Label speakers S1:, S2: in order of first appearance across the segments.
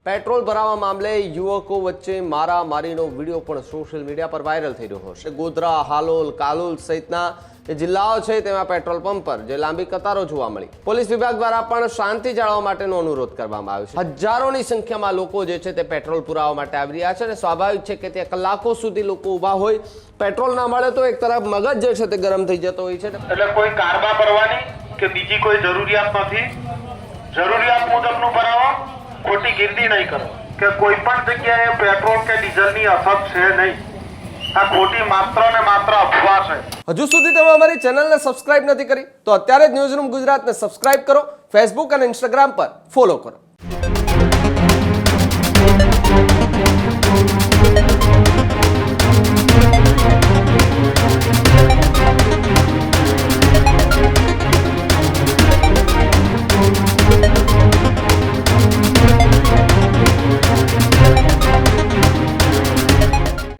S1: Petrol ભરાવા મામલે યુવકો વચ્ચે મારામારીનો વિડીયો પણ સોશિયલ મીડિયા પર વાયરલ થઈ રહ્યો છે। ગોધરા, હાલોલ, કાલોલ સહિતના જે જિલ્લાઓ છે તેમાં પેટ્રોલ પંપ પર જે લાંબી કતારો જોવા મળી। પોલીસ વિભાગ દ્વારા પણ શાંતિ જાળવવા માટેનો અનુરોધ કરવામાં આવ્યો છે। હજારોની સંખ્યામાં લોકો જે છે તે પેટ્રોલ પુરાવા માટે આવી રહ્યા છે અને સ્વાભાવિક છે કે ત્યાં કલાકો સુધી લોકો ઊભા હોય, પેટ્રોલ ના મળે તો એક તરફ મગજ જે છે તે ગરમ થઈ જતો હોય છે।
S2: એટલે કોઈ કારબા ભરવાની કે બીજી કોઈ જરૂરિયાત નથી। જરૂરિયાત મુજબનું ભરાવો, ખોટી ગીર્દી નહીં કરો કે કોઈ પણ જગ્યાએ પેટ્રોલ કે ડીઝલની અછત છે નહીં। આ ખોટી માત્ર ને માત્ર અફવા છે।
S1: હજુ સુધી તમે અમારી ચેનલને સબસ્ક્રાઇબ નથી કરી તો અત્યારે જ ન્યૂઝરૂમ ગુજરાતને સબસ્ક્રાઇબ કરો, ફેસબુક અને ઇન્સ્ટાગ્રામ પર ફોલો કરો।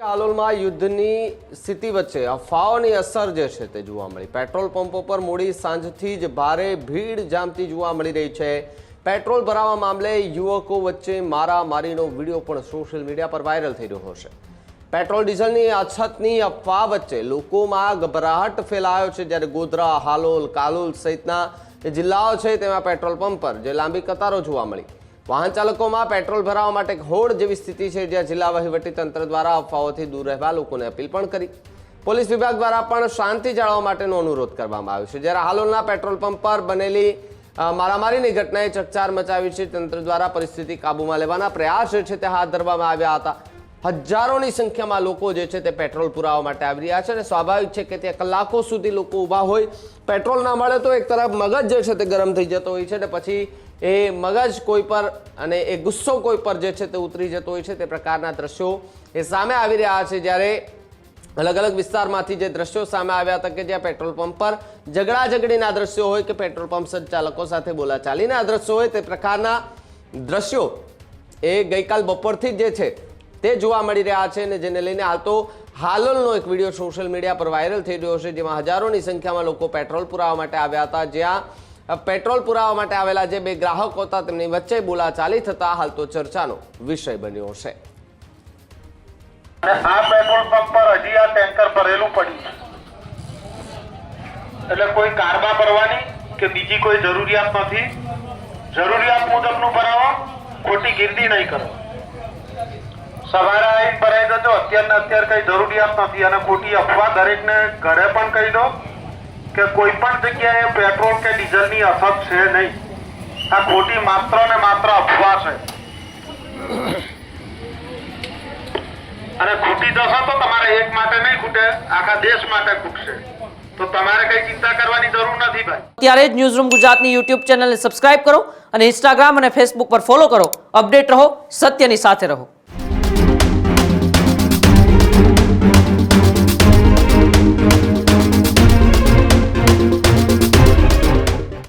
S1: હાલોલમાં યુદ્ધની સ્થિતિ વચ્ચે અફવાઓની અસર જે છે તે જોવા મળી। પેટ્રોલ પંપો પર મોડી સાંજથી જ ભારે ભીડ જામતી જોવા મળી રહી છે। પેટ્રોલ ભરાવા મામલે યુવકો વચ્ચે મારામારીનો વિડીયો પણ સોશિયલ મીડિયા પર વાયરલ થઈ રહ્યો છે। પેટ્રોલ ડીઝલની અછતની અફવા વચ્ચે લોકોમાં ગભરાટ ફેલાયો છે, જ્યારે ગોધરા, હાલોલ, કાલોલ સહિતના જે જિલ્લાઓ છે તેમાં પેટ્રોલ પંપ પર જે લાંબી કતારો જોવા મળી। વાહન ચાલકોમાં પેટ્રોલ ભરાવા માટે હોડ જેવી સ્થિતિ છે, જ્યાં જિલ્લા વહીવટી તંત્ર દ્વારા અફવાઓથી દૂર રહેવા લોકોને અપીલ પણ કરી। પોલીસ વિભાગ દ્વારા પણ શાંતિ જાળવવા માટેનો અનુરોધ કરવામાં આવ્યો છે। જ્યારે હાલોલના પેટ્રોલ પંપ પર બનેલી મારામારીની ઘટનાએ ચકચાર મચાવી છે। તંત્ર દ્વારા પરિસ્થિતિ કાબૂમાં લેવાના પ્રયાસ જે છે તે હાથ ધરવામાં આવ્યા હતા। હજારોની સંખ્યામાં લોકો જે છે તે પેટ્રોલ પુરાવા માટે આવી રહ્યા છે અને સ્વાભાવિક છે કે ત્યાં કલાકો સુધી લોકો ઊભા હોય, પેટ્રોલ ના મળે તો એક તરફ મગજ જે છે તે ગરમ થઈ જતો હોય છે અને પછી એ મગજ કોઈ પર અને એ ગુસ્સો કોઈ પર જે છે તે ઉતરી જતો હોય છે। તે પ્રકારના દ્રશ્યો એ સામે આવી રહ્યા છે। જ્યારે અલગ અલગ વિસ્તારમાંથી જે દ્રશ્યો સામે આવ્યા હતા કે જ્યાં પેટ્રોલ પંપ પર ઝઘડાઝઘડીના દ્રશ્યો હોય કે પેટ્રોલ પંપ સંચાલકો સાથે બોલાચાલીના દ્રશ્યો હોય, તે પ્રકારના દ્રશ્યો એ ગઈકાલ બપોરથી જે છે તે જોવા મળી રહ્યા છે અને જેને લઈને હાલ તો હાલોલનો એક વિડીયો સોશિયલ મીડિયા પર વાયરલ થઈ રહ્યો છે, જેમાં હજારોની સંખ્યામાં લોકો પેટ્રોલ પુરાવા માટે આવ્યા હતા। જ્યાં પેટ્રોલ પુરાવા માટે આવેલા જે બે ગ્રાહકો હતા તેમની વચ્ચે બોલાચાલી થતા હાલ તો ચર્ચાનો વિષય બન્યો છે।
S2: અને આ પેટ્રોલ પંપ પર હજી આ ટેન્કર ભરેલું પડ્યું છે, એટલે કોઈ કારબા ભરવાની કે બીજી કોઈ જરૂરિયાત નથી। જરૂરિયાત મુજબનું ભરાવો, ખોટી ગીર્દી નહીં કરો। સવારે આવીને ભરાઈ દેજો, અત્યારે કઈ જરૂરિયાત નથી। અને ખોટી અફવા દરેકને ઘરે પણ કહી દો કે કોઈ પણ જગ્યાએ પેટ્રોલ કે ડીઝલની અછત છે નહીં। આ ખોટી માત્ર ને માત્ર અફવા છે અને ખૂટી જશો તો તમારે એક માટે નહીં ખૂટે, આખા દેશ માટે ખૂટશે। તો તમારે કઈ ચિંતા કરવાની જરૂર નથી ભાઈ।
S3: ત્યારે જ ન્યૂઝરૂમ ગુજરાતની યુટ્યુબ ચેનલને સબસ્ક્રાઇબ કરો અને ઇન્સ્ટાગ્રામ અને ફેસબુક પર ફોલો કરો। અપડેટ રહો, સત્યની સાથે રહો।